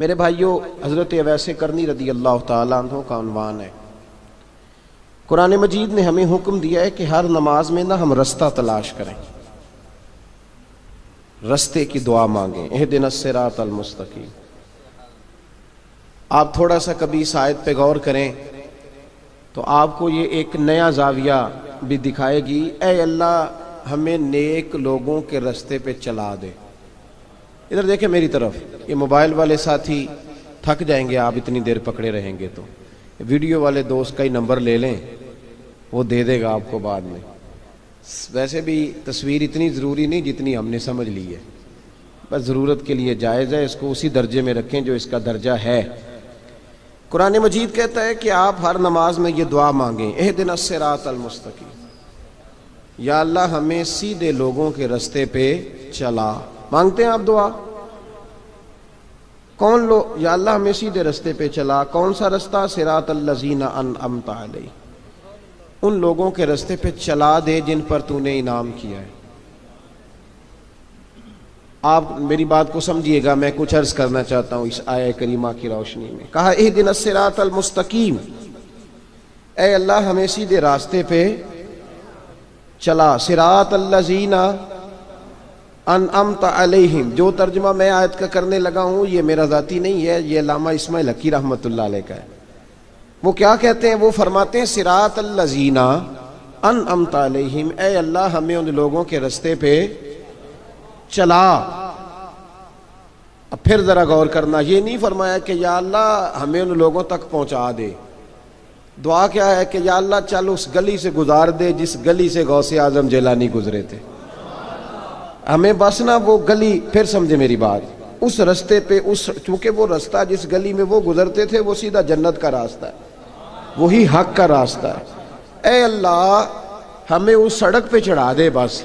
میرے بھائیوں، حضرت اویس کرنی رضی اللہ تعالیٰ عنہ کا عنوان ہے۔ قرآن مجید نے ہمیں حکم دیا ہے کہ ہر نماز میں ہم رستہ تلاش کریں، رستے کی دعا مانگیں، اہدنا الصراط المستقیم۔ آپ تھوڑا سا کبھی اس آیت پہ غور کریں تو آپ کو یہ ایک نیا زاویہ بھی دکھائے گی۔ اے اللہ ہمیں نیک لوگوں کے رستے پہ چلا دے۔ ادھر دیکھیں میری طرف، یہ موبائل والے ساتھی تھک جائیں گے آپ اتنی دیر پکڑے رہیں گے تو ویڈیو والے دوست کا ہی نمبر لے لیں، وہ دے دے گا آپ کو بعد میں۔ ویسے بھی تصویر اتنی ضروری نہیں جتنی ہم نے سمجھ لی ہے، بس ضرورت کے لیے جائز ہے، اس کو اسی درجے میں رکھیں جو اس کا درجہ ہے۔ قرآن مجید کہتا ہے کہ آپ ہر نماز میں یہ دعا مانگیں، اہدنا الصراط المستقیم، یا اللہ ہمیں سیدھے لوگوں کے رستے پہ چلا۔ مانگتے ہیں آپ دعا؟ کون لوگ؟ یا اللہ ہمیں سیدھے رستے پہ چلا۔ کون سا رستہ؟ صراط الذین انعمت علیہم، ان لوگوں کے رستے پہ چلا دے جن پر تو نے انعام کیا ہے۔ آپ میری بات کو سمجھیے گا، میں کچھ عرض کرنا چاہتا ہوں اس آیہ کریمہ کی روشنی میں۔ کہا اہدنا الصراط المستقیم، اے اللہ ہمیں سیدھے راستے پہ چلا۔ صراط الذین انعمت علیہم، جو ترجمہ میں آیت کا کرنے لگا ہوں یہ میرا ذاتی نہیں ہے، یہ علامہ اسماعیل حقی رحمۃ اللہ علیہ کا ہے۔ وہ کیا کہتے ہیں؟ وہ فرماتے ہیں صراط الذین انعمت علیہم، اے اللہ ہمیں ان لوگوں کے رستے پہ چلا۔ اب پھر ذرا غور کرنا، یہ نہیں فرمایا کہ یا اللہ ہمیں ان لوگوں تک پہنچا دے۔ دعا کیا ہے کہ یا اللہ چل اس گلی سے گزار دے جس گلی سے غوث اعظم جیلانی گزرے تھے۔ ہمیں بس نا وہ گلی، پھر سمجھے میری بات، اس رستے پہ، چونکہ وہ رستہ جس گلی میں وہ گزرتے تھے وہ سیدھا جنت کا راستہ ہے، وہی حق کا راستہ ہے۔ اے اللہ ہمیں اس سڑک پہ چڑھا دے، بس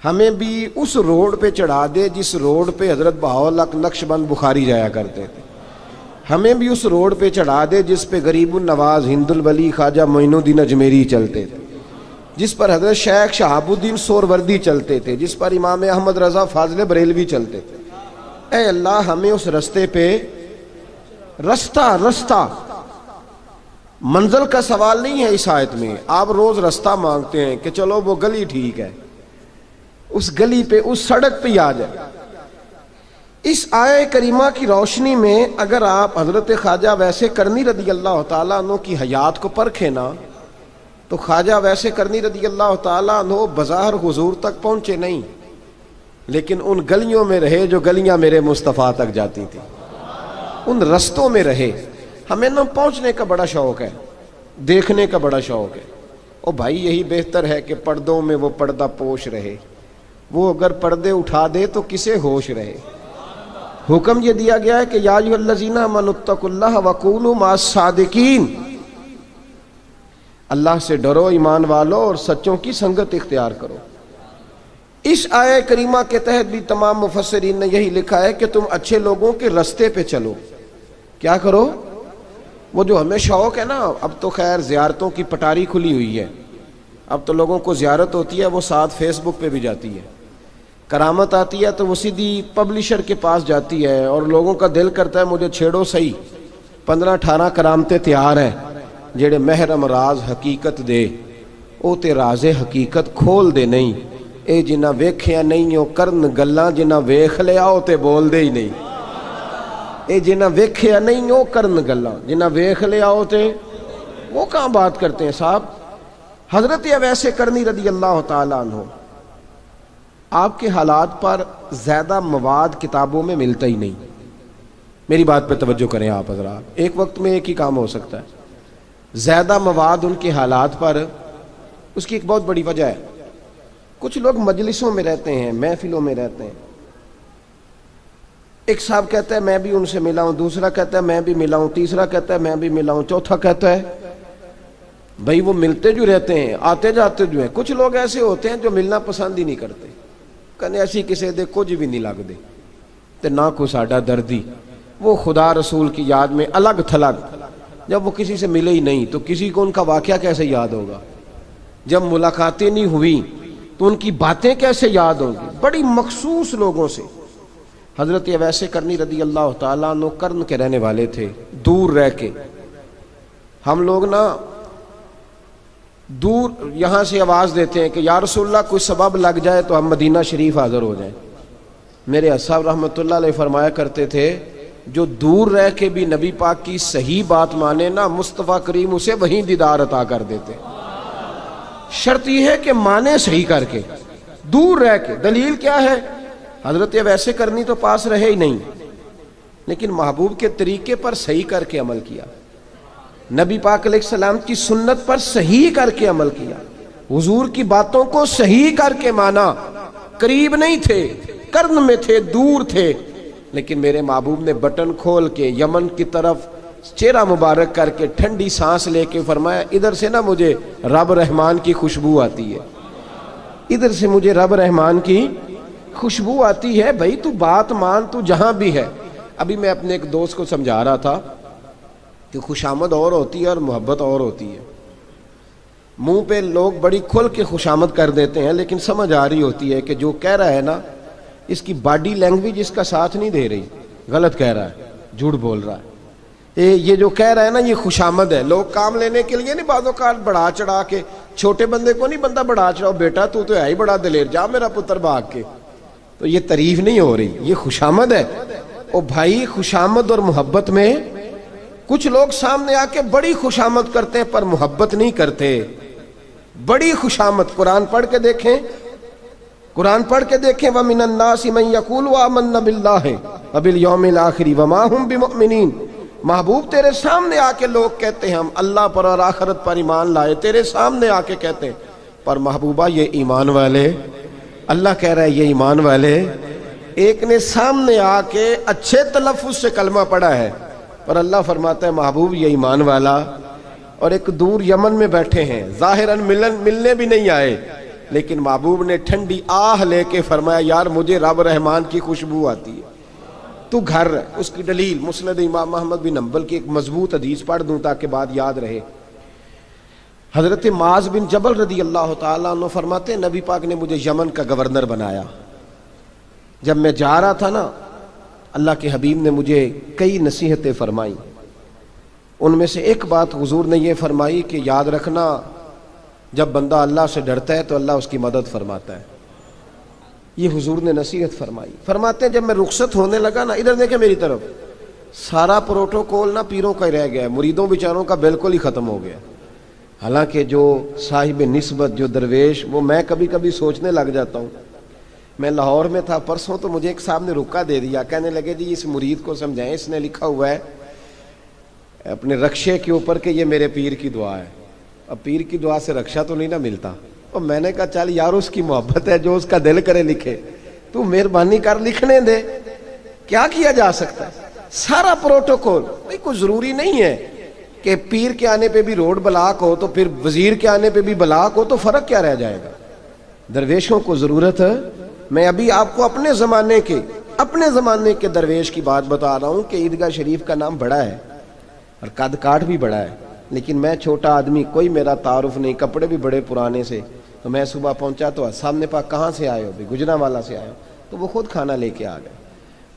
ہمیں بھی اس روڈ پہ چڑھا دے جس روڈ پہ حضرت بہاؤالحق نقشبند بخاری جایا کرتے تھے۔ ہمیں بھی اس روڈ پہ چڑھا دے جس پہ غریب النواز ہند الولی خواجہ معین الدین اجمیری چلتے تھے، جس پر حضرت شیخ شہاب الدین سہروردی چلتے تھے، جس پر امام احمد رضا فاضل بریلوی چلتے تھے۔ اے اللہ ہمیں اس رستے پہ، رستہ منزل کا سوال نہیں ہے اس آیت میں۔ آپ روز رستہ مانگتے ہیں کہ چلو وہ گلی ٹھیک ہے، اس گلی پہ، اس سڑک پہ آ جائے۔ اس آیہ کریمہ کی روشنی میں اگر آپ حضرت خواجہ اویس کرنی رضی اللہ تعالیٰ عنہ کی حیات کو پرکھیں نا، تو خواجہ اویس کرنی رضی اللہ تعالیٰ عنہ بظاہر حضور تک پہنچے نہیں، لیکن ان گلیوں میں رہے جو گلیاں میرے مصطفیٰ تک جاتی تھیں، ان رستوں میں رہے۔ ہمیں نہ پہنچنے کا بڑا شوق ہے، دیکھنے کا بڑا شوق ہے۔ او بھائی یہی بہتر ہے کہ پردوں میں وہ پردہ پوش رہے، وہ اگر پردے اٹھا دے تو کسے ہوش رہے۔ حکم یہ دیا گیا ہے کہ یا ایھا الذین آمنوا اتقوا اللہ وکونوا مع الصادقین، اللہ سے ڈرو ایمان والو اور سچوں کی سنگت اختیار کرو۔ اس آیہ کریمہ کے تحت بھی تمام مفسرین نے یہی لکھا ہے کہ تم اچھے لوگوں کے رستے پہ چلو۔ کیا کرو؟ وہ جو ہمیں شوق ہے نا، اب تو خیر زیارتوں کی پٹاری کھلی ہوئی ہے، اب تو لوگوں کو زیارت ہوتی ہے وہ ساتھ فیس بک پہ بھی جاتی ہے، کرامت آتی ہے تو وہ سیدھی پبلشر کے پاس جاتی ہے، اور لوگوں کا دل کرتا ہے مجھے چھیڑو صحیح، 15-18 کرامتیں تیار ہیں جڑے محرم راز حقیقت دے، او تے راز حقیقت کھول دے نہیں، اے جنہ ویکھیا نہیں او کرن گلاں، جنہ ویکھ لیا او تے بول دے ہی نہیں۔ اے جنہ ویکھیا نہیں او کرن گلاں، جنہ ویکھ لیا او تے، وہ کہاں بات کرتے ہیں صاحب۔ حضرت اویس کرنی رضی اللہ تعالیٰ عنہ، آپ کے حالات پر زیادہ مواد کتابوں میں ملتا ہی نہیں۔ میری بات پہ توجہ کریں آپ حضرات، ایک وقت میں ایک ہی کام ہو سکتا ہے۔ زیادہ مواد ان کے حالات پر، اس کی ایک بہت بڑی وجہ ہے۔ کچھ لوگ مجلسوں میں رہتے ہیں، محفلوں میں رہتے ہیں، ایک صاحب کہتا ہے میں بھی ان سے ملا ہوں، دوسرا کہتا ہے میں بھی ملا ہوں، تیسرا کہتا ہے میں بھی ملا ہوں، چوتھا کہتا ہے بھائی وہ ملتے جو رہتے ہیں، آتے جاتے جو ہیں۔ کچھ لوگ ایسے ہوتے ہیں جو ملنا پسند ہی نہیں کرتے، کہنے ایسی کسی دے کچھ بھی نہیں لگ دے تے نہ کو ساڈا دردی۔ وہ خدا رسول کی یاد میں الگ تھلگ، جب وہ کسی سے ملے ہی نہیں تو کسی کو ان کا واقعہ کیسے یاد ہوگا؟ جب ملاقاتیں نہیں ہوئی تو ان کی باتیں کیسے یاد ہوں گی؟ بڑی مخصوص لوگوں سے حضرت اویس کرنی رضی اللہ تعالیٰ عنہ کرن کے رہنے والے تھے، دور رہ کے۔ ہم لوگ نا دور یہاں سے آواز دیتے ہیں کہ یا رسول اللہ کوئی سبب لگ جائے تو ہم مدینہ شریف حاضر ہو جائیں۔ میرے اصحاب رحمۃ اللہ علیہ فرمایا کرتے تھے جو دور رہ کے بھی نبی پاک کی صحیح بات مانے نا، مصطفیٰ کریم اسے وہیں دیدار عطا کر دیتے۔ شرط یہ ہے کہ مانے صحیح کر کے، دور رہ کے۔ دلیل کیا ہے؟ حضرت ویسے کرنی تو پاس رہے ہی نہیں، لیکن محبوب کے طریقے پر صحیح کر کے عمل کیا، نبی پاک علیہ السلام کی سنت پر صحیح کر کے عمل کیا، حضور کی باتوں کو صحیح کر کے مانا۔ قریب نہیں تھے، قرن میں تھے، دور تھے، لیکن میرے محبوب نے بٹن کھول کے یمن کی طرف چہرہ مبارک کر کے ٹھنڈی سانس لے کے فرمایا ادھر سے نا مجھے رب رحمان کی خوشبو آتی ہے، ادھر سے مجھے رب رحمان کی خوشبو آتی ہے، بھائی تو بات مان، تو جہاں بھی ہے۔ ابھی میں اپنے ایک دوست کو سمجھا رہا تھا کہ خوشامد اور ہوتی ہے اور محبت اور ہوتی ہے۔ منہ پہ لوگ بڑی کھل کے خوشامد کر دیتے ہیں، لیکن سمجھ آ رہی ہوتی ہے کہ جو کہہ رہا ہے نا اس کی باڈی لینگویج اس کا ساتھ نہیں دے رہی، غلط کہہ رہا ہے، جھوٹ بول رہا ہے۔ یہ جو کہہ رہا ہے نا یہ خوشامد ہے۔ لوگ کام لینے کے لیے نہیں بعض اوقات بڑھا چڑھا کے، چھوٹے بندے کو نہیں بندہ بڑھا چڑھاؤ، بیٹا تو ہے ہی بڑا دلیر، جا میرا پتر بھاگ کے، تو یہ تعریف نہیں ہو رہی، یہ خوشامد ہے۔ او بھائی خوشامد اور محبت میں کچھ لوگ سامنے آ کے بڑی خوشامد کرتے ہیں پر محبت نہیں کرتے۔ بڑی خوشامد قرآن پڑھ کے دیکھیں، قرآن پڑھ کے دیکھیں وَمِنَ النَّاسِ مَن يَقُولُ آمَنَّا بِاللَّهِ وَبِالْيَوْمِ الْآخِرِ وَمَا هُمْ بِمُؤْمِنِينَ۔ محبوب تیرے سامنے آ کے لوگ کہتے ہیں ہم اللہ پر اور آخرت پر ایمان لائے، تیرے سامنے آ کے کہتے ہیں، پر محبوبہ یہ ایمان والے، اللہ کہہ رہا ہے یہ ایمان والے۔ ایک نے سامنے آ کے اچھے تلفظ سے کلمہ پڑھا ہے، پر اللہ فرماتا ہے محبوب یہ ایمان والا۔ اور ایک دور یمن میں بیٹھے ہیں، ظاہراً ملنے بھی نہیں آئے، لیکن محبوب نے ٹھنڈی آہ لے کے فرمایا یار مجھے رب رحمان کی خوشبو آتی ہے، تو گھر۔ اس کی دلیل مسند امام محمد بن حنبل کی ایک مضبوط حدیث پڑھ دوں تاکہ بات یاد رہے۔ حضرت معاذ بن جبل رضی اللہ تعالیٰ عنہ فرماتے ہیں نبی پاک نے مجھے یمن کا گورنر بنایا۔ جب میں جا رہا تھا نا اللہ کے حبیب نے مجھے کئی نصیحتیں فرمائیں، ان میں سے ایک بات حضور نے یہ فرمائی کہ یاد رکھنا جب بندہ اللہ سے ڈرتا ہے تو اللہ اس کی مدد فرماتا ہے۔ یہ حضور نے نصیحت فرمائی۔ فرماتے ہیں جب میں رخصت ہونے لگا نا، ادھر دیکھیں میری طرف، سارا پروٹوکول نا پیروں کا ہی رہ گیا ہے، مریدوں بیچاروں کا بالکل ہی ختم ہو گیا۔ حالانکہ جو صاحب نسبت جو درویش، وہ میں کبھی کبھی سوچنے لگ جاتا ہوں۔ میں لاہور میں تھا پرسوں، تو مجھے ایک صاحب نے رکا دے دیا، کہنے لگے جی اس مرید کو سمجھائیں، اس نے لکھا ہوا ہے اپنے رکشے کے اوپر کہ یہ میرے پیر کی دعا ہے۔ اب پیر کی دعا سے رکشہ تو نہیں نہ ملتا، اور میں نے کہا چل یار اس کی محبت ہے، جو اس کا دل کرے لکھے، تو مہربانی کر لکھنے دے، کیا کیا جا سکتا ہے۔ سارا پروٹوکول، بھائی کوئی ضروری نہیں ہے کہ پیر کے آنے پہ بھی روڈ بلاک ہو تو پھر وزیر کے آنے پہ بھی بلاک ہو، تو فرق کیا رہ جائے گا۔ درویشوں کو ضرورت ہے۔ میں ابھی آپ کو اپنے زمانے کے درویش کی بات بتا رہا ہوں کہ عیدگاہ شریف کا نام بڑا ہے اور قد کاٹ بھی بڑا ہے، لیکن میں چھوٹا آدمی، کوئی میرا تعارف نہیں، کپڑے بھی بڑے پرانے سے، تو میں صبح پہنچا تو سامنے پاک کہاں سے آئے ہو؟ بھی گجرانوالہ سے آئے ہو، تو وہ خود کھانا لے کے آ گئے۔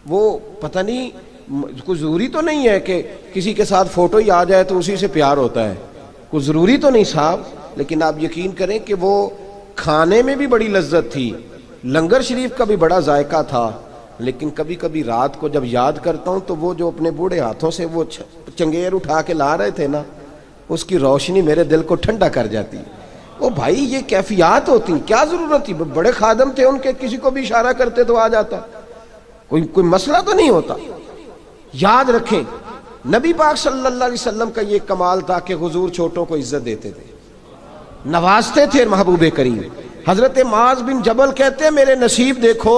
وہ پتہ نہیں، کوئی ضروری تو نہیں ہے کہ کسی کے ساتھ فوٹو ہی آ جائے تو اسی سے پیار ہوتا ہے، کوئی ضروری تو نہیں صاحب، لیکن آپ یقین کریں کہ وہ کھانے میں بھی بڑی لذت تھی، لنگر شریف کا بھی بڑا ذائقہ تھا۔ لیکن کبھی کبھی رات کو جب یاد کرتا ہوں تو وہ جو اپنے بوڑھے ہاتھوں سے وہ چنگیر اٹھا کے لا رہے تھے نا، اس کی روشنی میرے دل کو ٹھنڈا کر جاتی ہے۔ او بھائی یہ کیفیات ہوتی، کیا ضرورت تھی؟ بڑے خادم تھے ان کے، کسی کو بھی اشارہ کرتے تو آ جاتا، کوئی مسئلہ تو نہیں ہوتا۔ یاد رکھیں نبی پاک صلی اللہ علیہ وسلم کا یہ کمال تھا کہ حضور چھوٹوں کو عزت دیتے تھے، نوازتے تھے محبوب کریم۔ حضرت معاذ بن جبل کہتے ہیں میرے نصیب دیکھو،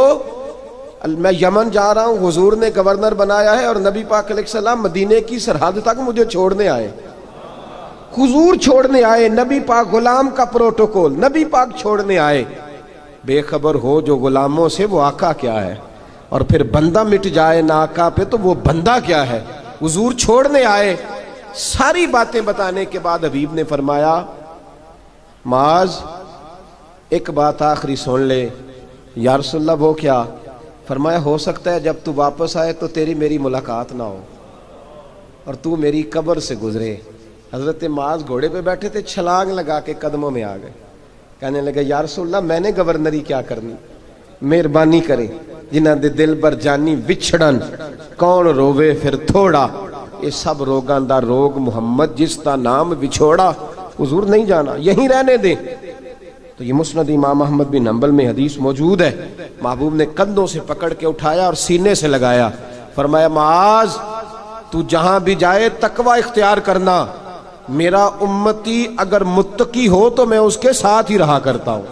میں یمن جا رہا ہوں، حضور نے گورنر بنایا ہے، اور نبی پاک علیہ السلام مدینے کی سرحد تک مجھے چھوڑنے آئے، حضور چھوڑنے آئے، نبی پاک غلام کا پروٹوکول، نبی پاک چھوڑنے آئے۔ بے خبر ہو جو غلاموں سے وہ آقا کیا ہے، اور پھر بندہ مٹ جائے نہ آقا پہ تو وہ بندہ کیا ہے۔ حضور چھوڑنے آئے، ساری باتیں بتانے کے بعد حبیب نے فرمایا معاذ ایک بات آخری سن لے۔ یا رسول اللہ وہ کیا؟ فرمایا ہو سکتا ہے جب تو واپس آئے تو تیری میری ملاقات نہ ہو اور تو میری قبر سے گزرے۔ حضرت معاذ گھوڑے پہ بیٹھے تھے، چھلانگ لگا کے قدموں میں آ گئے، کہنے لگے یا رسول اللہ میں نے گورنری کیا کرنی، مہربانی کرے جنہاں دے دل بر جانی وچھڑن کون رووے پھر تھوڑا، یہ سب روگاں دا روگ محمد جس دا نام وچھوڑا۔ حضور نہیں جانا، یہیں رہنے دیں۔ تو یہ مسند امام احمد بن حنبل میں حدیث موجود ہے، محبوب نے کندھوں سے پکڑ کے اٹھایا اور سینے سے لگایا، فرمایا معاذ تو جہاں بھی جائے تقوی اختیار کرنا، میرا امتی اگر متقی ہو تو میں اس کے ساتھ ہی رہا کرتا ہوں،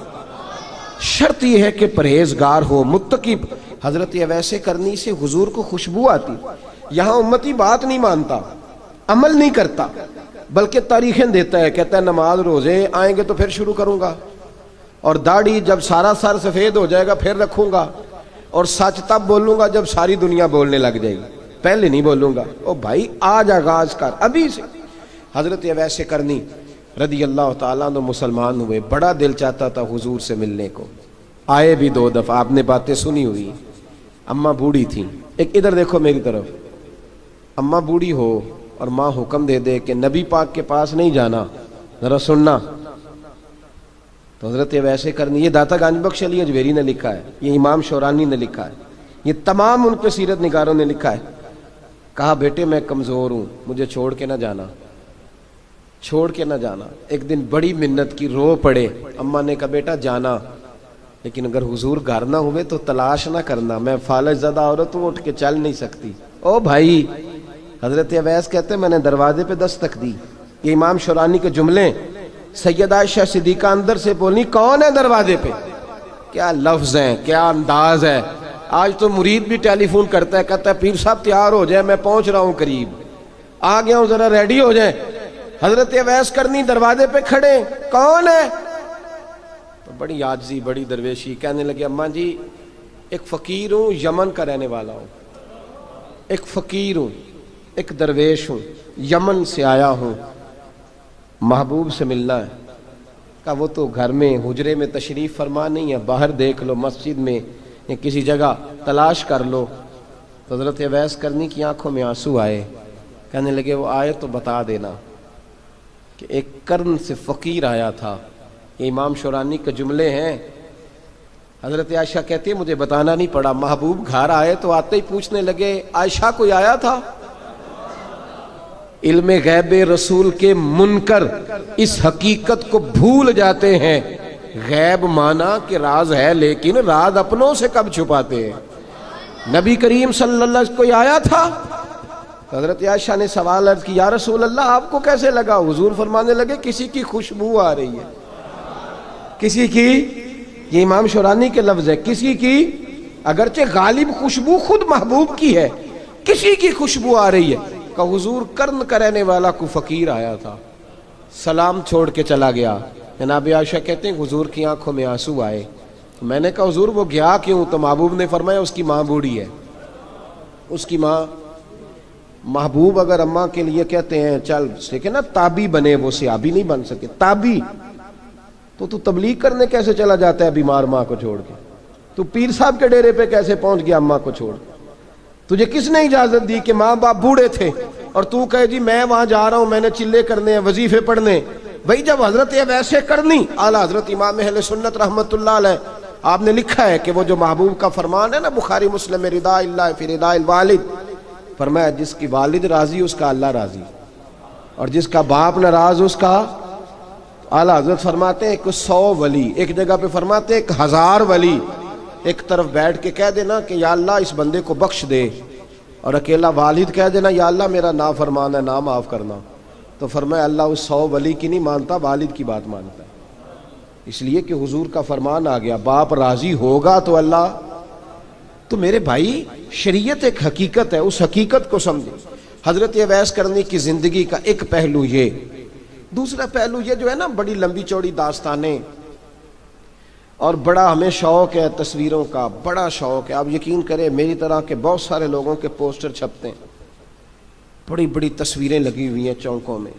شرط یہ ہے کہ پرہیزگار ہو متقی۔ حضرت ویسے کرنی سے حضور کو خوشبو آتی، یہاں امتی بات نہیں مانتا، عمل نہیں کرتا، بلکہ تاریخیں دیتا ہے، کہتا ہے نماز روزے آئیں گے تو پھر شروع کروں گا، اور داڑھی جب سارا سر سفید ہو جائے گا پھر رکھوں گا، اور سچ تب بولوں گا جب ساری دنیا بولنے لگ جائے گی، پہلے نہیں بولوں گا۔ او بھائی آج آغاز کر ابھی سے۔ حضرت ویسے کرنی رضی اللہ تعالیٰ عنہ مسلمان ہوئے، بڑا دل چاہتا تھا حضور سے ملنے کو، آئے بھی 2 دفعہ، آپ نے باتیں سنی ہوئی۔ اماں بوڑھی تھیں، ایک ادھر دیکھو میری طرف، اماں بوڑھی ہو اور ماں حکم دے دے کہ نبی پاک کے پاس نہیں جانا، ذرا سننا، تو حضرت ویسے کرنی، یہ داتا گنج بخش علی اجویری نے لکھا ہے، یہ امام شورانی نے لکھا ہے، یہ تمام ان کے سیرت نگاروں نے لکھا ہے، کہا بیٹے میں کمزور ہوں، مجھے چھوڑ کے نہ جانا، چھوڑ کے نہ جانا۔ ایک دن بڑی منت کی، رو پڑے، اماں نے کہا بیٹا جانا، لیکن اگر حضور گھر نہ ہوئے تو تلاش نہ کرنا، میں فالج زدہ عورت ہوں، اٹھ کے چل نہیں سکتی۔ او بھائی، حضرت اویس کہتے ہیں میں نے دروازے پہ دستک دی، یہ امام شورانی کے جملے، سیدہ عائشہ صدیقہ اندر سے بولنی کون ہے دروازے پہ؟ کیا لفظ ہیں، کیا انداز ہے۔ آج تو مرید بھی ٹیلی فون کرتا ہے، کہتا ہے پیر صاحب تیار ہو جائے، میں پہنچ رہا ہوں قریب، آ گیا ہوں، ذرا ریڈی ہو جائیں۔ حضرت اویس کرنی دروازے پہ کھڑے، کون ہے؟ تو بڑی عاجزی، بڑی درویشی، کہنے لگے اماں جی ایک فقیر ہوں، یمن کا رہنے والا ہوں، ایک فقیر ہوں، ایک درویش ہوں، یمن سے آیا ہوں، محبوب سے ملنا ہے۔ کہا وہ تو گھر میں حجرے میں تشریف فرما نہیں ہے، باہر دیکھ لو، مسجد میں یا کسی جگہ تلاش کر لو۔ تو حضرت اویس کرنی کی آنکھوں میں آنسو آئے، کہنے لگے وہ آئے تو بتا دینا کہ ایک قرن سے فقیر آیا تھا۔ یہ امام شورانی کے جملے ہیں۔ حضرت عائشہ کہتی ہے مجھے بتانا نہیں پڑا، محبوب گھر آئے تو آتے ہی پوچھنے لگے عائشہ کوئی آیا تھا؟ علم غیب رسول کے منکر اس حقیقت کو بھول جاتے ہیں، غیب مانا کہ راز ہے لیکن راز اپنوں سے کب چھپاتے ہیں۔ نبی کریم صلی اللہ علیہ وسلم کوئی آیا تھا؟ حضرت عائشہ نے سوال عرض کی یا رسول اللہ آپ کو کیسے لگا؟ حضور فرمانے لگے کسی کی خوشبو آ رہی ہے، کسی کی، یہ امام شورانی کے لفظ ہے، کسی کی، اگرچہ غالب خوشبو خود محبوب کی ہے، کسی کی خوشبو آ رہی ہے۔ کہ حضور قرن کا رہنے والا کو فقیر آیا تھا، سلام چھوڑ کے چلا گیا۔ جناب عائشہ کہتے ہیں حضور کی آنکھوں میں آنسو آئے، میں نے کہا حضور وہ گیا کیوں؟ تو محبوب نے فرمایا اس کی ماں بوڑھی ہے، اس کی ماں۔ محبوب اگر اماں کے لیے کہتے ہیں چل دیکھیں نا تابی بنے، وہ صحابی نہیں بن سکے، تابی، تو تبلیغ کرنے کیسے چلا جاتا ہے بیمار ماں کو چھوڑ کے؟ تو پیر صاحب کے ڈیرے پہ کیسے پہنچ گیا اماں کو چھوڑ کے؟ تجھے کس نے اجازت دی کہ ماں باپ بوڑھے تھے اور تو کہے جی میں وہاں جا رہا ہوں، میں نے چلے کرنے ہیں، وظیفے پڑھنے؟ بھائی جب حضرت ویسے کرنی، اعلیٰ حضرت امام اہل سنت رحمت اللہ علیہ، آپ نے لکھا ہے کہ وہ جو محبوب کا فرمان ہے نا بخاری مسلم میں، رضا اللہ فی رضا الوالد، فرمایا جس کی والد راضی اس کا اللہ راضی، اور جس کا باپ ناراض اس کا، اعلیٰ حضرت فرماتے ہیں ایک 100 ولی، ایک جگہ پہ فرماتے ہیں 1000 ولی ایک طرف بیٹھ کے کہہ دینا کہ یا اللہ اس بندے کو بخش دے، اور اکیلا والد کہہ دینا یا اللہ میرا نافرمان ہے نہ معاف کرنا، تو فرمایا اللہ اس 100 ولی کی نہیں مانتا، والد کی بات مانتا ہے۔ اس لیے کہ حضور کا فرمان آ گیا باپ راضی ہوگا تو اللہ۔ تو میرے بھائی شریعت ایک حقیقت ہے، اس حقیقت کو سمجھیں۔ حضرت اویس کرنی کی زندگی کا ایک پہلو یہ، دوسرا پہلو یہ جو ہے نا بڑی لمبی چوڑی داستانیں، اور بڑا ہمیں شوق ہے تصویروں کا، بڑا شوق ہے۔ آپ یقین کریں میری طرح کے بہت سارے لوگوں کے پوسٹر چھپتے ہیں، بڑی بڑی تصویریں لگی ہوئی ہیں چوکوں میں۔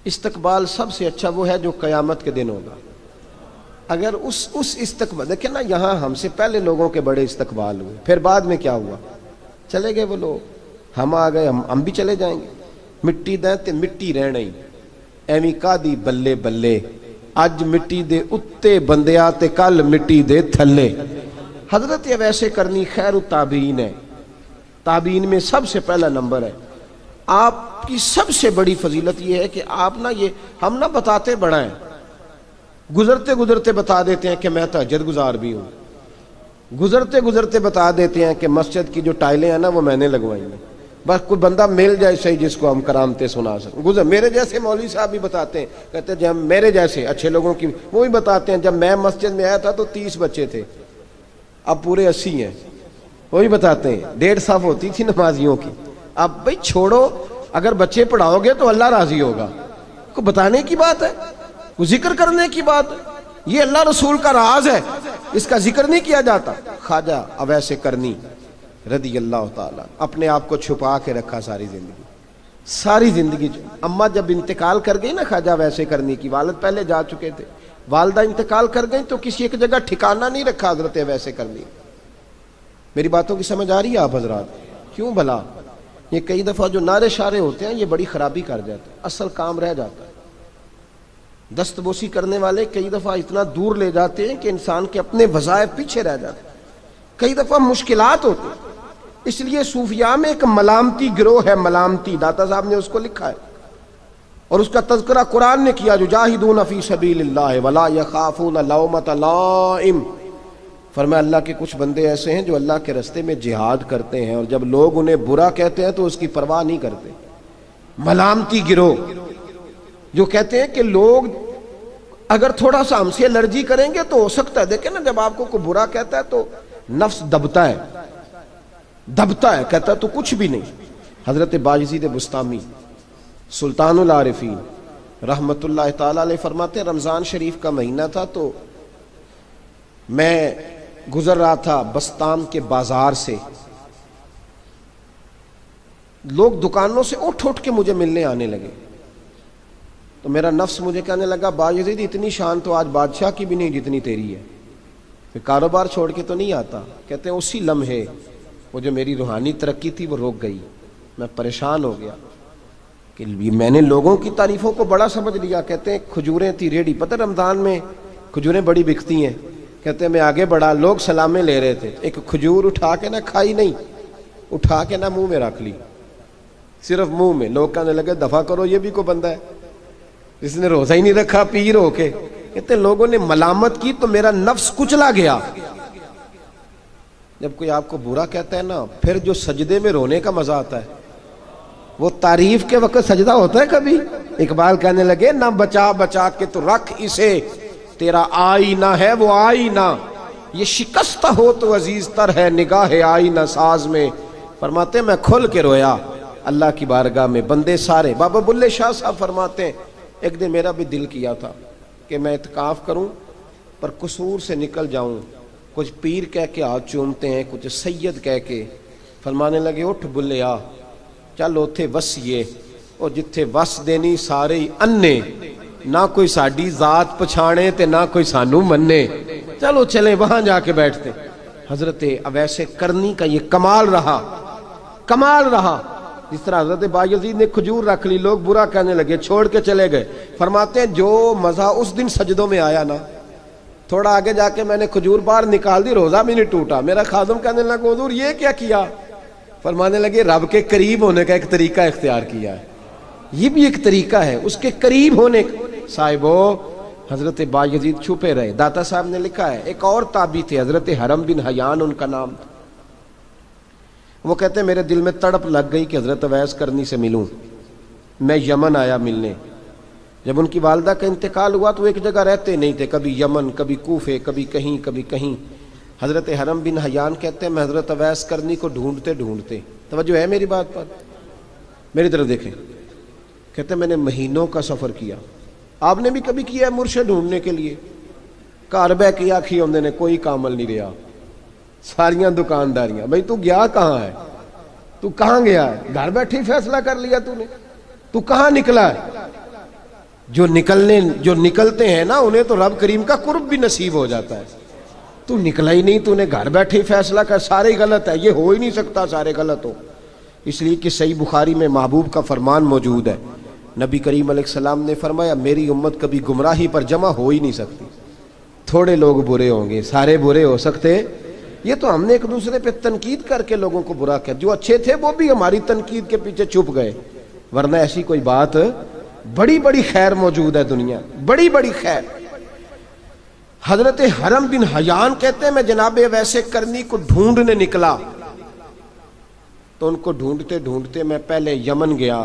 استقبال سب سے اچھا وہ ہے جو قیامت کے دن ہوگا، اگر اس استقبال دیکھیں نا، یہاں ہم سے پہلے لوگوں کے بڑے استقبال ہوئے، پھر بعد میں کیا ہوا؟ چلے گئے وہ لوگ، ہم آ گئے، ہم بھی چلے جائیں گے۔ مٹی دیں تے مٹی رہنا ہی، ایویں کا دی بلے بلے، اج مٹی دے اتے بندیا تے کل مٹی دے تھلے۔ حضرت ویسے کرنی خیر التابعین ہے، تابعین میں سب سے پہلا نمبر ہے۔ آپ کی سب سے بڑی فضیلت یہ ہے کہ آپ نا، یہ ہم نا بتاتے بڑا ہیں، گزرتے گزرتے بتا دیتے ہیں کہ میں تہجد گزار بھی ہوں، گزرتے گزرتے بتا دیتے ہیں کہ مسجد کی جو ٹائلیں ہیں نا وہ میں نے لگوائی ہیں، بس کوئی بندہ مل جائے صحیح جس کو ہم کرامتیں سنا سکیں۔ میرے جیسے مولوی صاحب بھی بتاتے ہیں، کہتے ہیں جب میرے جیسے اچھے لوگوں کی وہ بھی بتاتے ہیں، جب میں مسجد میں آیا تھا تو 30 بچے تھے، اب پورے 80 ہیں، وہی بتاتے ہیں 1.5 صف ہوتی تھی نمازیوں کی۔ اب بھائی چھوڑو، اگر بچے پڑھاؤ گے تو اللہ راضی ہوگا، کو بتانے کی بات ہے، وہ ذکر کرنے کی بات ہے، یہ اللہ رسول کا راز ہے، اس کا ذکر نہیں کیا جاتا۔ خواجہ اویس کرنی رضی اللہ تعالیٰ اپنے آپ کو چھپا کے رکھا ساری زندگی۔ اماں جب انتقال کر گئی نا خواجہ اویس کرنی کی، والد پہلے جا چکے تھے، والدہ انتقال کر گئی تو کسی ایک جگہ ٹھکانہ نہیں رکھا حضرت اویس کرنی۔ میری باتوں کی سمجھ آ رہی ہے آپ حضرات؟ کیوں بھلا یہ کئی دفعہ جو نعرے شارے ہوتے ہیں یہ بڑی خرابی کر جاتے ہیں، اصل کام رہ جاتا ہے۔ دست بوسی کرنے والے کئی دفعہ اتنا دور لے جاتے ہیں کہ انسان کے اپنے وظائف پیچھے رہ جاتے ہیں، کئی دفعہ مشکلات ہوتی ہیں۔ اس لیے صوفیاء میں ایک ملامتی گروہ ہے، ملامتی، داتا صاحب نے اس کو لکھا ہے اور اس کا تذکرہ قرآن نے کیا، یجاہدون فی سبیل اللہ ولا یخافون لومۃ لائم۔ فرمایا اللہ کے کچھ بندے ایسے ہیں جو اللہ کے راستے میں جہاد کرتے ہیں اور جب لوگ انہیں برا کہتے ہیں تو اس کی پرواہ نہیں کرتے۔ ملامتی گروہ جو کہتے ہیں کہ لوگ اگر تھوڑا سا ہم سے الرجی کریں گے تو ہو سکتا ہے، دیکھیں نا جب آپ کو کوئی برا کہتا ہے تو نفس دبتا ہے، کہتا ہے تو کچھ بھی نہیں۔ حضرت باجزید بستامی سلطان العارفین رحمت اللہ تعالی علیہ فرماتے ہیں رمضان شریف کا مہینہ تھا تو میں گزر رہا تھا بستام کے بازار سے، لوگ دکانوں سے اٹھ کے مجھے ملنے آنے لگے تو میرا نفس مجھے کہنے لگا باجزید اتنی شان تو آج بادشاہ کی بھی نہیں جتنی تیری ہے، پھر کاروبار چھوڑ کے تو نہیں آتا۔ کہتے ہیں اسی لمحے وہ جو میری روحانی ترقی تھی وہ رک گئی، میں پریشان ہو گیا کہ میں نے لوگوں کی تعریفوں کو بڑا سمجھ لیا۔ کہتے ہیں کھجوریں تھی ریڈی، پتہ رمضان میں کھجوریں بڑی بکتی ہیں، کہتے ہیں میں آگے بڑھا، لوگ سلامیں لے رہے تھے، ایک کھجور اٹھا کے نہ کھائی نہیں، اٹھا کے نہ منہ میں رکھ لی، صرف منہ میں۔ لوگ کہنے لگے دفع کرو، یہ بھی کوئی بندہ ہے جس نے روزہ ہی نہیں رکھا پیر ہو کے۔ کہتے ہیں لوگوں نے ملامت کی تو میرا نفس کچلا گیا۔ جب کوئی آپ کو برا کہتا ہے نا، پھر جو سجدے میں رونے کا مزہ آتا ہے وہ تعریف کے وقت سجدہ ہوتا ہے کبھی؟ اقبال کہنے لگے نہ بچا بچا کے تو رکھ اسے، تیرا آئینہ ہے وہ آئینہ، یہ شکستہ ہو تو عزیز تر ہے نگاہ آئینہ ساز میں۔ فرماتے میں کھل کے رویا اللہ کی بارگاہ میں، بندے سارے۔ بابا بلے شاہ صاحب فرماتے ہیں ایک دن میرا بھی دل کیا تھا کہ میں اعتکاف کروں پر قصور سے نکل جاؤں، کچھ پیر کہہ کے ہاتھ چومتے ہیں، کچھ سید کہہ کے۔ فرمانے لگے اٹھ بلے آ، چل اوتھے وسیے، اور جتھے وس دینی سارے ہی انے، نہ کوئی ساڈی ذات پچھانے تے نہ کوئی سانو مننے، چلو چلیں وہاں جا کے بیٹھتے۔ حضرت اویس کرنی کا یہ کمال رہا، جس طرح حضرت بایزید نے کھجور رکھ لی، لوگ برا کہنے لگے، چھوڑ کے چلے گئے۔ فرماتے ہیں جو مزہ اس دن سجدوں میں آیا نا، تھوڑا آگے جا کے میں نے کھجور باہر نکال دی، روزہ بھی نہیں ٹوٹا۔ میرا خادم کہنے لگا حضور یہ کیا کیا؟ فرمانے لگے رب کے قریب ہونے کا ایک طریقہ اختیار کیا ہے، یہ بھی ایک طریقہ ہے اس کے قریب ہونے کا۔ صاحبو حضرت بایزید چھپے رہے۔ داتا صاحب نے لکھا ہے ایک اور تابعی تھے حضرت حرم بن حیان ان کا نام تھا، وہ کہتے ہیں میرے دل میں تڑپ لگ گئی کہ حضرت اویس کرنی سے ملوں۔ میں یمن آیا ملنے، جب ان کی والدہ کا انتقال ہوا تو ایک جگہ رہتے نہیں تھے، کبھی یمن، کبھی کوفے، کبھی کہیں۔ حضرت حرم بن حیان کہتے ہیں میں حضرت اویس کرنی کو ڈھونڈتے، توجہ ہے میری بات پر، میری طرف دیکھیں، کہتے ہیں میں نے مہینوں کا سفر کیا۔ آپ نے بھی کبھی کیا ہے مرشد ڈھونڈنے کے لیے؟ گھر بہ کے آکھی ہوندے نے کوئی کامل نہیں رہا، ساریاں دکانداریاں، بھئی تو گیا کہاں ہے؟ تو کہاں گیا ہے؟ گھر بیٹھے فیصلہ کر لیا تو نے، تو کہاں نکلا ہے؟ جو نکلتے ہیں نا انہیں تو رب کریم کا قرب بھی نصیب ہو جاتا ہے. تو نکلا ہی نہیں, تو نے گھر بیٹھے ہی فیصلہ کر سارے غلط ہے, یہ ہو ہی نہیں سکتا سارے غلط ہو. اس لیے کہ صحیح بخاری میں محبوب کا فرمان موجود ہے, نبی کریم علیہ السلام نے فرمایا میری امت کبھی گمراہی پر جمع ہو ہی نہیں سکتی. تھوڑے لوگ برے ہوں گے, سارے برے ہو سکتے. یہ تو ہم نے ایک دوسرے پہ تنقید کر کے لوگوں کو برا کیا, جو اچھے تھے وہ بھی ہماری تنقید کے پیچھے چھپ گئے, ورنہ ایسی کوئی بات. بڑی بڑی خیر موجود ہے دنیا, بڑی بڑی خیر. حضرت حرم بن حیان کہتے ہیں میں جناب ویسے کرنی کو ڈھونڈنے نکلا, تو ان کو ڈھونڈتے ڈھونڈتے میں پہلے یمن گیا.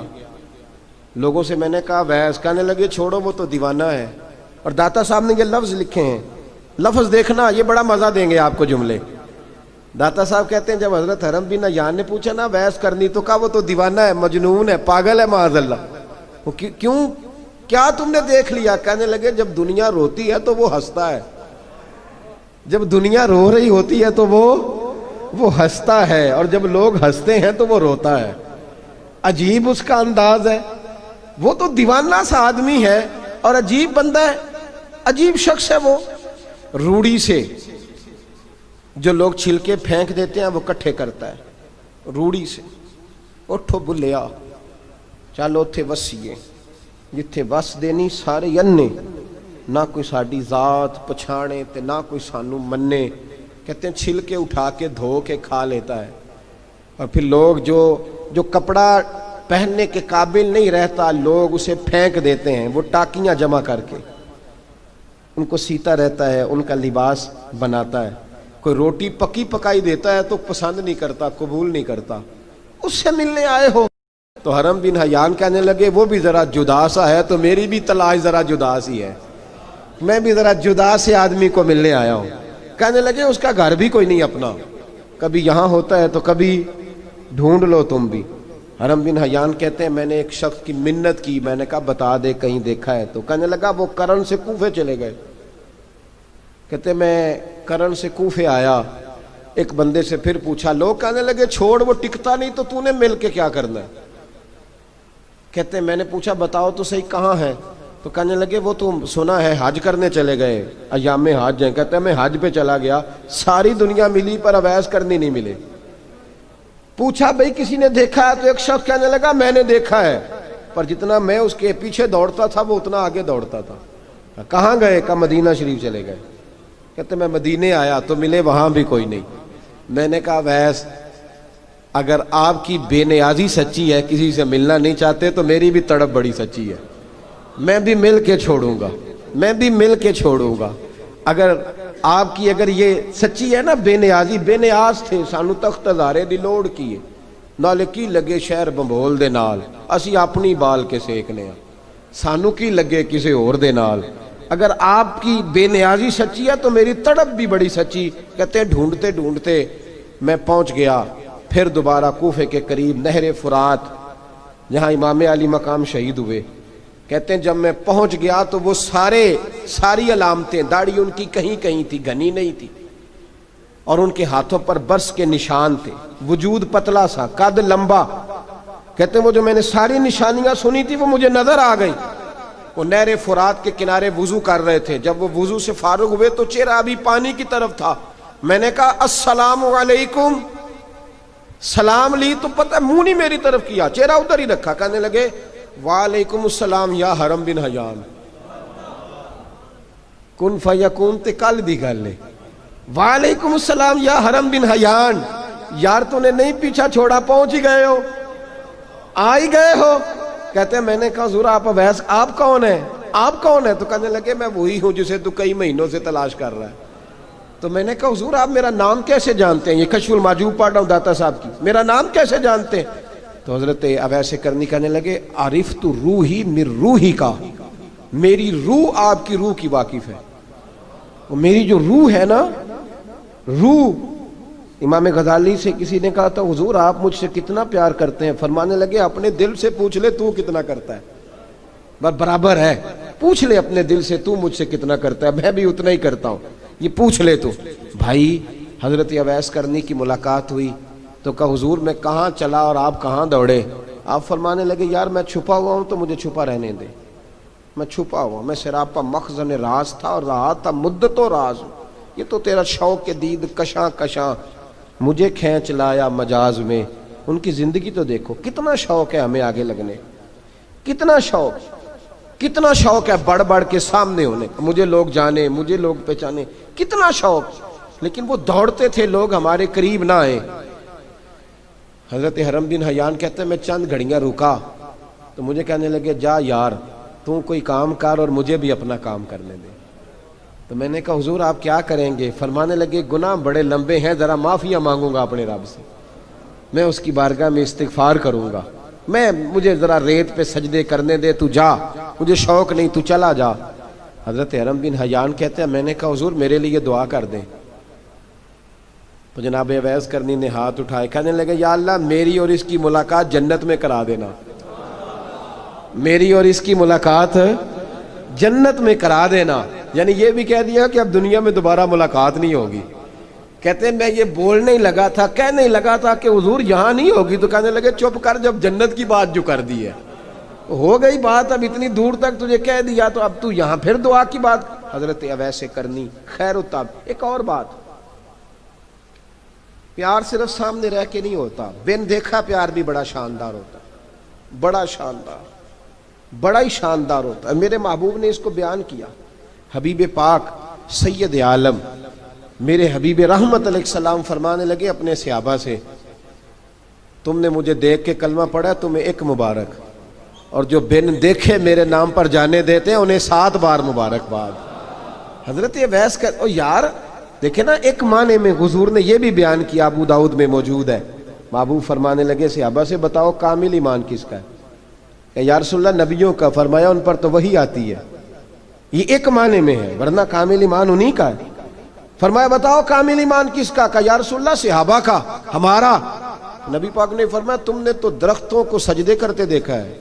لوگوں سے میں نے کہا ویس, کہنے لگے چھوڑو وہ تو دیوانہ ہے. اور داتا صاحب نے یہ لفظ لکھے ہیں, لفظ دیکھنا یہ بڑا مزہ دیں گے آپ کو جملے. داتا صاحب کہتے ہیں جب حضرت حرم بن حیان نے پوچھا نا ویس کرنی, تو کہا وہ تو دیوانہ ہے, مجنون ہے, پاگل ہے معاذ اللہ. وہ کیوں, کیا تم نے دیکھ لیا؟ کہنے لگے جب دنیا روتی ہے تو وہ ہنستا ہے, جب دنیا رو رہی ہوتی ہے تو وہ ہنستا ہے, اور جب لوگ ہنستے ہیں تو وہ روتا ہے. عجیب اس کا انداز ہے. وہ تو دیوانہ سا آدمی ہے اور عجیب بندہ ہے, عجیب شخص ہے. وہ روڑی سے جو لوگ چھلکے پھینک دیتے ہیں وہ کٹھے کرتا ہے, روڑی سے. اٹھو بلیا چلو اتھے وسیے, جتھے وس دینی سارے ینے, نہ کوئی ساڈی ذات پچھانے تے نہ کوئی سانو منے. کہتے ہیں چھلکے اٹھا کے دھو کے کھا لیتا ہے, اور پھر لوگ جو کپڑا پہننے کے قابل نہیں رہتا لوگ اسے پھینک دیتے ہیں, وہ ٹاکیاں جمع کر کے ان کو سیتا رہتا ہے, ان کا لباس بناتا ہے. کوئی روٹی پکی پکائی دیتا ہے تو پسند نہیں کرتا, قبول نہیں کرتا. اس سے ملنے آئے ہو. تو حرم بن حیان کہنے لگے وہ بھی ذرا جدا سا ہے تو میری بھی تلاش ذرا جدا سی ہے, میں بھی ذرا جدا سے آدمی کو ملنے آیا ہوں. کہنے لگے اس کا گھر بھی کوئی نہیں اپنا, کبھی یہاں ہوتا ہے تو کبھی ڈھونڈ لو تم بھی. حرم بن حیان کہتے ہیں میں نے ایک شخص کی منت کی, میں نے کہا بتا دے کہیں دیکھا ہے. تو کہنے لگا وہ کرن سے کوفے چلے گئے. کہتے میں کرن سے کوفے آیا, ایک بندے سے پھر پوچھا, لوگ کہنے لگے چھوڑ وہ ٹکتا نہیں, تو نے مل کے کیا کرنا ہے. کہتے میں نے پوچھا بتاؤ تو صحیح کہاں ہے. تو کہنے لگے وہ تو سنا ہے حج کرنے چلے گئے, ایام حج ہیں. کہتے ہیں میں حج پہ چلا گیا, ساری دنیا ملی پر اویس کرنی نہیں ملے. پوچھا بھئی کسی نے دیکھا ہے؟ تو ایک شخص کہنے لگا میں نے دیکھا ہے, پر جتنا میں اس کے پیچھے دوڑتا تھا وہ اتنا آگے دوڑتا تھا. کہاں گئے؟ کہ مدینہ شریف چلے گئے. کہتے میں مدینے آیا تو ملے وہاں بھی کوئی نہیں. میں نے کہا ویس اگر آپ کی بے نیازی سچی ہے, کسی سے ملنا نہیں چاہتے, تو میری بھی تڑپ بڑی سچی ہے, میں بھی مل کے چھوڑوں گا, میں بھی مل کے چھوڑوں گا. اگر آپ کی اگر یہ سچی ہے نا بے نیازی, بے نیاز تھے, سانو تخت ہزارے دی لوڑ کیے, نالے کی لگے شہر بمبول دے نال, اسی اپنی بال کے سیکنے, سانو کی لگے کسی اور دے نال. اگر آپ کی بے نیازی سچی ہے تو میری تڑپ بھی بڑی سچی. کہتے ہیں ڈھونڈتے ڈھونڈتے میں پہنچ گیا پھر دوبارہ کوفے کے قریب نہر فرات, جہاں امام علی مقام شہید ہوئے. کہتے ہیں جب میں پہنچ گیا تو وہ ساری علامتیں, داڑھی ان کی کہیں کہیں تھی, گھنی نہیں تھی, اور ان کے ہاتھوں پر برس کے نشان تھے, وجود پتلا سا, قد لمبا. کہتے ہیں وہ جو میں نے ساری نشانیاں سنی تھی وہ مجھے نظر آ گئی. وہ نہر فرات کے کنارے وضو کر رہے تھے, جب وہ وضو سے فارغ ہوئے تو چہرہ ابھی پانی کی طرف تھا. میں نے کہا السلام علیکم, سلام لی تو پتہ منہ نہیں میری طرف کیا, چہرہ ادھر ہی رکھا. کہنے لگے وعلیکم السلام یا حرم بن حیان. کن فیکون تے کل دی گل ہے. وعلیکم السلام یا حرم بن حیان, یار تو نے نہیں پیچھا چھوڑا, پہنچ ہی گئے ہو, آ ہی گئے ہو. کہتے ہیں میں نے کہا حضور آپ اویس, آپ کون ہیں, آپ کون ہیں؟ تو کہنے لگے میں وہی ہوں جسے تو کئی مہینوں سے تلاش کر رہا ہے. تو میں نے کہا حضور آپ میرا نام کیسے جانتے ہیں؟ یہ کشف المحجوب پڑھ رہا ہوں داتا صاحب کی, میرا نام کیسے جانتے ہیں؟ تو حضرت اویس کرنی کہنے لگے عرفت روحی من روحی کا, میری روح آپ کی روح کی واقف ہے. وہ میری جو روح ہے نا, روح. امام غزالی سے کسی نے کہا تھا حضور آپ مجھ سے کتنا پیار کرتے ہیں؟ فرمانے لگے اپنے دل سے پوچھ لے تو کتنا کرتا ہے, برابر ہے. پوچھ لے اپنے دل سے تو مجھ سے کتنا کرتا ہے, میں بھی اتنا ہی کرتا ہوں, یہ پوچھ لے تو. بھائی حضرت اویس کرنی کی ملاقات ہوئی تو کہا حضور میں کہاں چلا اور آپ کہاں دوڑے؟ آپ فرمانے لگے یار میں چھپا ہوا ہوں تو مجھے چھپا رہنے دے, میں چھپا ہوا، میں سراپا مخزن راز تھا اور رہا تھا مدتوں راز ہوں۔ یہ تو تیرا شوق دید کشاں کشاں مجھے کھینچ لایا مجاز میں۔ ان کی زندگی تو دیکھو، کتنا شوق ہے ہمیں آگے لگنے، کتنا شوق ہے بڑھ بڑھ کے سامنے ہونے، مجھے لوگ جانے، مجھے لوگ پہچانے، کتنا شوق، لیکن وہ دوڑتے تھے لوگ ہمارے قریب نہ آئے۔ حضرت حرم بن حیان کہتے ہیں میں چند گھڑیاں رکا تو مجھے کہنے لگے جا یار تو کوئی کام کر اور مجھے بھی اپنا کام کرنے دے۔ تو میں نے کہا حضور آپ کیا کریں گے؟ فرمانے لگے گناہ بڑے لمبے ہیں، ذرا معافیاں مانگوں گا اپنے رب سے، میں اس کی بارگاہ میں استغفار کروں گا، مجھے ذرا ریت پہ سجدے کرنے دے، تو جا، مجھے شوق نہیں، تو چلا جا۔ حضرت حرم بن حیان کہتے ہیں میں نے کہا حضور میرے لیے دعا کر دیں۔ تو جناب اویس کرنی نے ہاتھ اٹھائے، کہنے لگے یا اللہ میری اور اس کی ملاقات جنت میں کرا دینا، میری اور اس کی ملاقات جنت میں کرا دینا۔ یعنی یہ بھی کہہ دیا کہ اب دنیا میں دوبارہ ملاقات نہیں ہوگی۔ کہتے ہیں میں یہ بولنے ہی لگا تھا، کہنے ہی لگا تھا کہ حضور یہاں نہیں ہوگی، تو کہنے لگے چپ کر، جب جنت کی بات جو کر دی ہے ہو گئی بات، اب اتنی دور تک تجھے کہہ دیا تو اب تو یہاں پھر دعا کی بات۔ حضرت اویس کرنی خیر التاب۔ ایک اور بات، پیار صرف سامنے رہ کے نہیں ہوتا، بن دیکھا پیار بھی بڑا شاندار ہوتا ہے، بڑا شاندار، بڑا ہی شاندار ہوتا ہے۔ میرے محبوب نے اس کو بیان کیا، حبیب پاک سید عالم میرے حبیب رحمت علیہ السلام فرمانے لگے اپنے صحابہ سے تم نے مجھے دیکھ کے کلمہ پڑھا تمہیں ایک مبارک، اور جو بن دیکھے میرے نام پر جانے دیتے ہیں انہیں 7 بار مبارکباد۔ حضرت اویس کا او یار دیکھیں نا، ایک معنی میں حضور نے یہ بھی بیان کیا، ابو داؤد میں موجود ہے۔ محبوب فرمانے لگے صحابہ سے بتاؤ کامل ایمان کس کا ہے؟ کہ یا رسول اللہ نبیوں کا۔ فرمایا ان پر تو وہی آتی ہے، یہ ایک معنی میں ہے، ورنہ کامل ایمان انہی کا ہے۔ فرمایا بتاؤ کامل ایمان کس کا؟ کہ یا رسول اللہ صحابہ کا، ہمارا۔ نبی پاک نے فرمایا تم نے تو درختوں کو سجدے کرتے دیکھا ہے،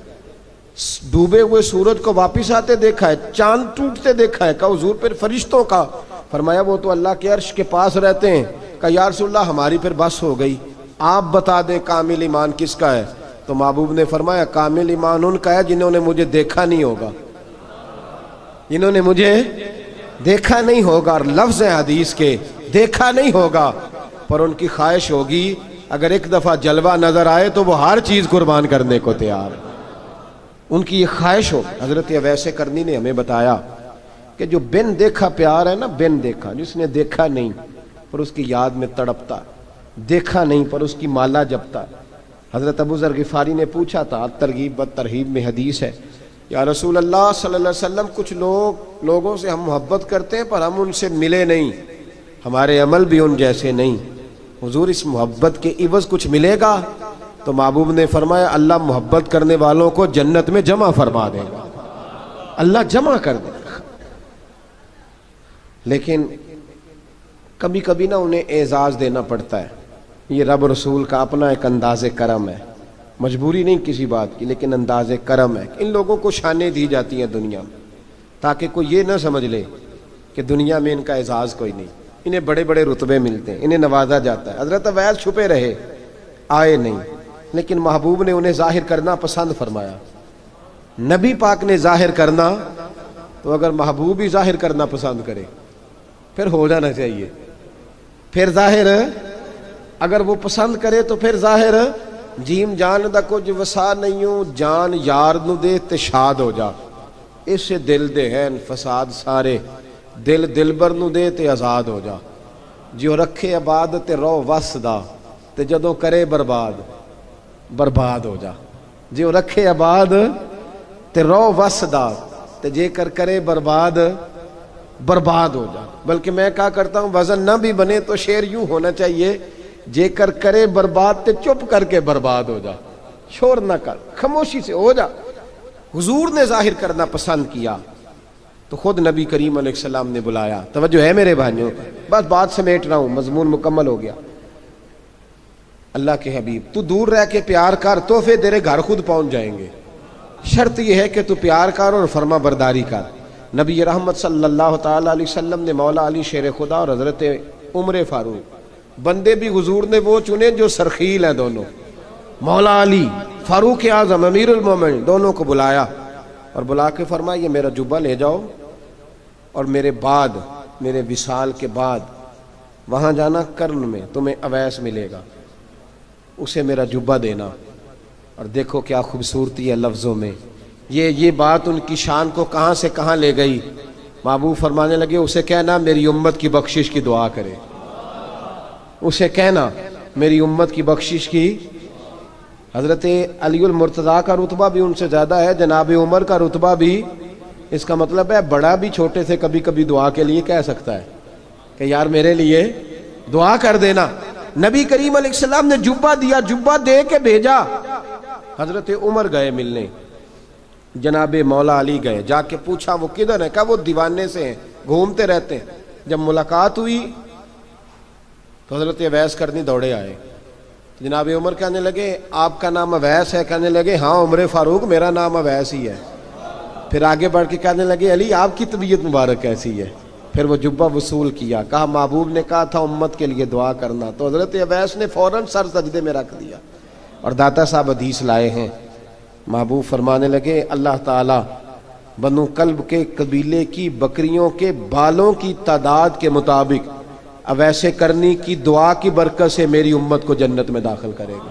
ڈوبے ہوئے سورج کو واپس آتے دیکھا ہے، چاند ٹوٹتے دیکھا ہے۔ کہ حضور پھر فرشتوں کا؟ فرمایا وہ تو اللہ کے عرش کے پاس رہتے ہیں۔ کہ یا رسول اللہ ہماری پھر بس ہو گئی، آپ بتا دیں کامل ایمان کس کا ہے؟ تو محبوب نے فرمایا کامل ایمان ان کا ہے جنہوں نے مجھے دیکھا نہیں ہوگا، جنہوں نے مجھے دیکھا نہیں ہوگا، اور لفظ ہیں حدیث کے دیکھا نہیں ہوگا، پر ان کی خواہش ہوگی اگر ایک دفعہ جلوہ نظر آئے تو وہ ہر چیز قربان کرنے کو تیار ہے، ان کی یہ خواہش ہو۔ حضرت اویس کرنی نے ہمیں بتایا کہ جو بن دیکھا پیار ہے نا، بن دیکھا، جس نے دیکھا نہیں پر اس کی یاد میں تڑپتا، دیکھا نہیں پر اس کی مالا جپتا۔ حضرت ابو ذر غفاری نے پوچھا تھا، ترغیب و ترہیب میں حدیث ہے، یا رسول اللہ صلی اللہ علیہ وسلم کچھ لوگوں سے ہم محبت کرتے ہیں پر ہم ان سے ملے نہیں، ہمارے عمل بھی ان جیسے نہیں، حضور اس محبت کے عوض کچھ ملے گا؟ تو محبوب نے فرمایا اللہ محبت کرنے والوں کو جنت میں جمع فرما دے گا، اللہ جمع کر دے گا۔ لیکن کبھی کبھی نہ انہیں اعزاز دینا پڑتا ہے، یہ رب رسول کا اپنا ایک انداز کرم ہے، مجبوری نہیں کسی بات کی، لیکن انداز کرم ہے۔ ان لوگوں کو شانیں دی جاتی ہیں دنیا میں تاکہ کوئی یہ نہ سمجھ لے کہ دنیا میں ان کا اعزاز کوئی نہیں، انہیں بڑے بڑے رتبے ملتے ہیں، انہیں نوازا جاتا ہے۔ حضرت اویس چھپے رہے، آئے نہیں، لیکن محبوب نے انہیں ظاہر کرنا پسند فرمایا۔ نبی پاک نے ظاہر کرنا، تو اگر محبوب ہی ظاہر کرنا پسند کرے پھر ہو جانا چاہیے، پھر ظاہر اگر وہ پسند کرے تو پھر ظاہر جیم جان دا کچھ وسا نہیں ہوں، جان یار نو دے تے شاد ہو جا، اس دل دے ہیں فساد سارے، دل دلبر نو دے تے آزاد ہو جا، جو رکھے آباد تے رو وس دا تے جدوں کرے برباد برباد ہو جا، جو رکھے آباد تے رو وس دا تے جے کر کرے برباد برباد ہو جا۔ بلکہ میں کہا کرتا ہوں وزن نہ بھی بنے تو شعر یوں ہونا چاہیے، جے کر کرے برباد تے چپ کر کے برباد ہو جا، شور نہ کر، خاموشی سے ہو جا۔ حضور نے ظاہر کرنا پسند کیا تو خود نبی کریم علیہ السلام نے بلایا۔ توجہ ہے میرے بھائیوں، بس بات سمیٹ رہا ہوں، مضمون مکمل ہو گیا۔ اللہ کے حبیب تو دور رہ کے پیار کر، تحفے تیرے گھر خود پہنچ جائیں گے، شرط یہ ہے کہ تو پیار کر اور فرما برداری کر۔ نبی رحمت صلی اللہ تعالی علیہ وسلم نے مولا علی شیر خدا اور حضرت عمر فاروق، بندے بھی حضور نے وہ چنے جو سرخیل ہیں دونوں، مولا علی فاروق اعظم امیر المومنین، دونوں کو بلایا۔ اور بلا کے فرمایا یہ میرا جبہ لے جاؤ اور میرے بعد، میرے وصال کے بعد وہاں جانا، کرن میں تمہیں اویس ملے گا، اسے میرا جبہ دینا۔ اور دیکھو کیا خوبصورتی ہے لفظوں میں، یہ بات ان کی شان کو کہاں سے کہاں لے گئی۔ محبوب فرمانے لگے اسے کہنا میری امت کی بخشش کی دعا کرے، اسے کہنا میری امت کی بخشش کی۔ حضرت علی المرتضیٰ کا رتبہ بھی ان سے زیادہ ہے، جناب عمر کا رتبہ بھی، اس کا مطلب ہے بڑا بھی چھوٹے سے کبھی کبھی دعا کے لیے کہہ سکتا ہے کہ یار میرے لیے دعا کر دینا۔ نبی کریم علیہ السلام نے جبہ دیا، جبہ دے کے بھیجا۔ حضرت عمر گئے ملنے، جناب مولا علی گئے، جا کے پوچھا وہ کدھر ہے، کہا وہ دیوانے سے ہیں، گھومتے رہتے ہیں۔ جب ملاقات ہوئی تو حضرت اویس کرنی دوڑے آئے، جناب عمر کہنے لگے آپ کا نام اویس ہے؟ کہنے لگے ہاں عمر فاروق میرا نام اویس ہی ہے۔ پھر آگے بڑھ کے کہنے لگے علی آپ کی طبیعت مبارک کیسی ہے؟ پھر وہ جبہ وصول کیا، کہا محبوب نے کہا تھا امت کے لیے دعا کرنا، تو حضرت اویس نے فوراً سر سجدے میں رکھ دیا۔ اور داتا صاحب حدیث لائے ہیں، محبوب فرمانے لگے اللہ تعالیٰ بنو کلب کے قبیلے کی بکریوں کے بالوں کی تعداد کے مطابق اویس کرنی کی دعا کی برکت سے میری امت کو جنت میں داخل کرے گا۔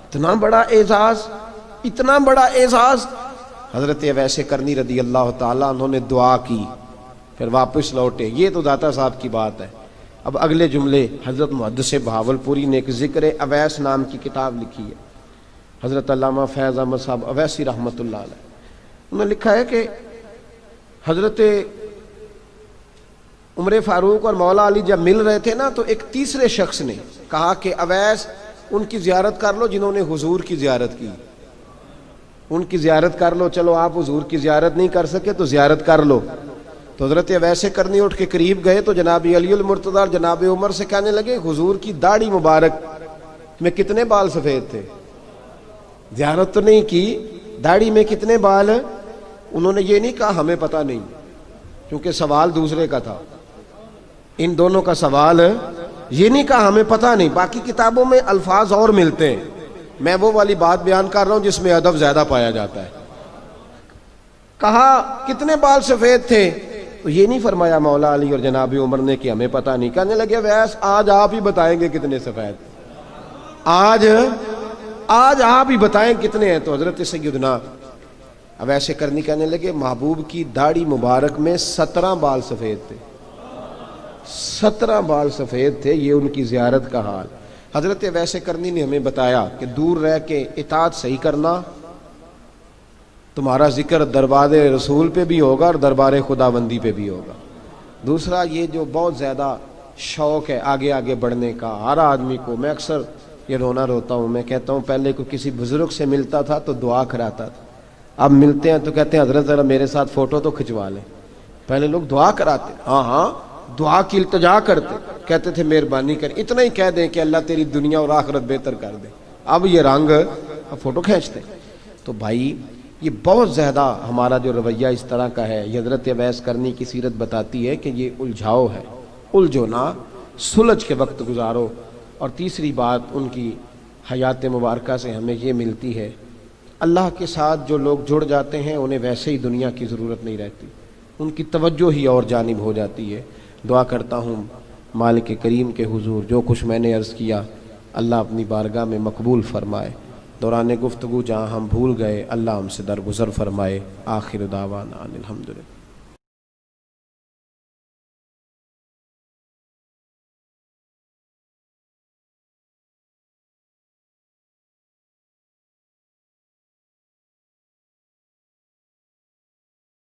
اتنا بڑا اعزاز، اتنا بڑا اعزاز۔ حضرت اویس کرنی رضی اللہ تعالیٰ انہوں نے دعا کی، پھر واپس لوٹے۔ یہ تو داتا صاحب کی بات ہے۔ اب اگلے جملے حضرت محدث بہاولپوری نے ایک ذکر اویس نام کی کتاب لکھی ہے، حضرت علامہ فیض احمد صاحب اویسی رحمۃ اللہ علیہ، انہوں نے لکھا ہے کہ حضرت عمر فاروق اور مولا علی جب مل رہے تھے نا تو ایک تیسرے شخص نے کہا کہ اویس ان کی زیارت کر لو جنہوں نے حضور کی زیارت کی، ان کی زیارت کر لو، چلو آپ حضور کی زیارت نہیں کر سکے تو زیارت کر لو۔ تو حضرت اویس کرنی اٹھ کے قریب گئے تو جناب علی المرتضیٰ اور جناب عمر سے کہنے لگے حضور کی داڑھی مبارک میں کتنے بال سفید تھے؟ زیارت تو نہیں کی، داڑھی میں کتنے بال؟ انہوں نے یہ نہیں کہا ہمیں پتہ نہیں، کیونکہ سوال دوسرے کا تھا، ان دونوں کا سوال یہ نہیں کہا ہمیں پتہ نہیں۔ باقی کتابوں میں الفاظ اور ملتے ہیں، میں وہ والی بات بیان کر رہا ہوں جس میں ادب زیادہ پایا جاتا ہے۔ کہا کتنے بال سفید تھے؟ تو یہ نہیں فرمایا مولا علی اور جناب عمر نے کہ ہمیں پتہ نہیں، کہنے لگے ویس آج آپ ہی بتائیں گے کتنے سفید، آج آپ ہی بتائیں کتنے ہیں۔ تو حضرت سیدنا اویس کرنی کہنے لگے محبوب کی داڑھی مبارک میں 17 بال سفید تھے، 17 بال سفید تھے، یہ ان کی زیارت کا حال۔ حضرت اویس کرنی نے ہمیں بتایا کہ دور رہ کے اطاعت صحیح کرنا، تمہارا ذکر دربار رسول پہ بھی ہوگا اور دربار خداوندی پہ بھی ہوگا۔ دوسرا یہ جو بہت زیادہ شوق ہے آگے آگے بڑھنے کا ہر آدمی کو، میں اکثر یہ روتا ہوں، میں کہتا ہوں پہلے کو کسی بزرگ سے ملتا تھا تو دعا کراتا تھا، اب ملتے ہیں تو کہتے ہیں حضرت ذرا میرے ساتھ فوٹو تو کھنچوا لیں۔ پہلے لوگ دعا کراتے، ہاں دعا کی التجا کرتے، کہتے تھے مہربانی کر، اتنا ہی کہہ دیں کہ اللہ تیری دنیا اور آخرت بہتر کر دے، اب یہ رنگ اب فوٹو کھینچتے۔ تو بھائی یہ بہت زیادہ ہمارا جو رویہ اس طرح کا ہے، یہ حضرت اویس کرنی کی سیرت بتاتی ہے کہ یہ الجھاؤ ہے، الجھو نہ، سلجھ کے وقت گزارو۔ اور تیسری بات ان کی حیات مبارکہ سے ہمیں یہ ملتی ہے، اللہ کے ساتھ جو لوگ جڑ جاتے ہیں انہیں ویسے ہی دنیا کی ضرورت نہیں رہتی، ان کی توجہ ہی اور جانب ہو جاتی ہے۔ دعا کرتا ہوں مالک کریم کے حضور جو کچھ میں نے عرض کیا اللہ اپنی بارگاہ میں مقبول فرمائے، دوران گفتگو جہاں ہم بھول گئے اللہ ہم سے درگزر فرمائے۔ آخر دعوانا الحمدللہ۔